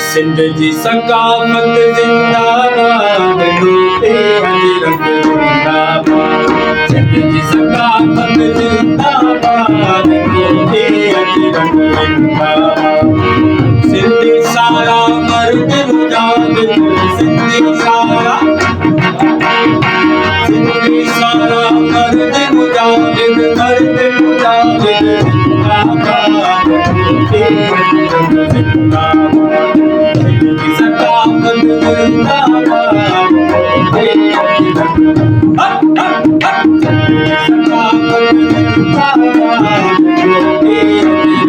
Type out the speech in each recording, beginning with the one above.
सिंध जी सकाफत जिंदाबाद टूटे अजरक जिंदाबाद। सिंध जी सकाफत जिंदाबाद टूटे अजरक जिंदाबाद। सिंधी सारा मर्द मुजाहिद सिंधी सारा मर्द मुजाहिद जिंदाबाद टूटे अजरक जिंदाबाद। सिंधी सकाफत जिंदाबाद टूटे अजरक सकाफत जिंदाबाद टूटे जिंदाबाद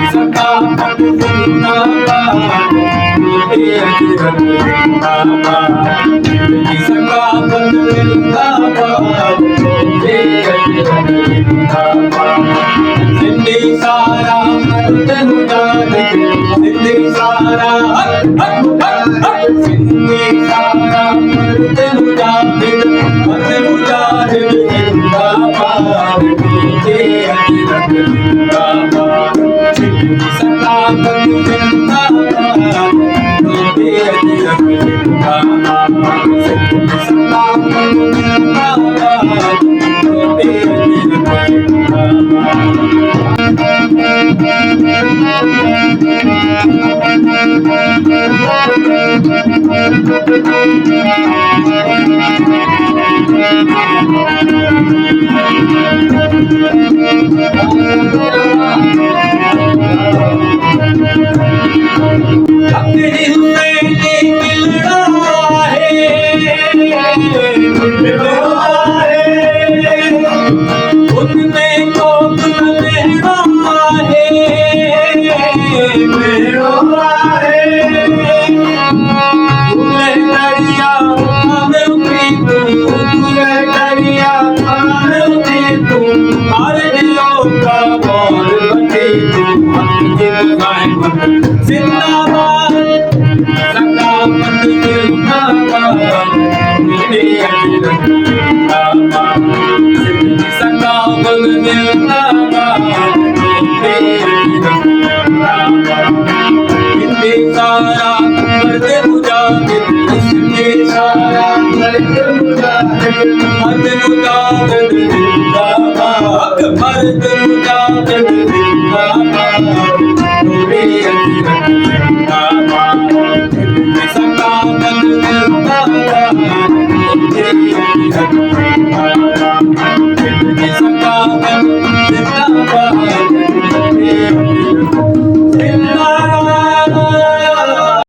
सकाफत जिंदाबाद टूटे अजरक जिंदाबाद। सकाफत जिंदाबाद टूटे अजरक जिंदाबाद। सिंधी सारा मर्द मुजाहिद सिंधी सारा सिंधी सारा मर्द मुजाहिद जिंदाबाद टूटे अजरक जिंदाबाद। सिंधी सकाफत जिंदाबाद टूटे अजरक जिंदाबाद। सिंधी सकाफत जिंदाबाद टूटे अजरक जिंदाबाद सकाफत जिंदाबाद टूटे अजरक जिंदाबाद। सिंधी सकाफत जिंदाबाद टूटे अजरक जिंदाबाद। सिंधी सारा मर्द मुजाहिद सिंधी सारा मर्द मुजाहिद जिंदाबाद मर्द मुजाहिद जिंदाबाद टूटे अजरक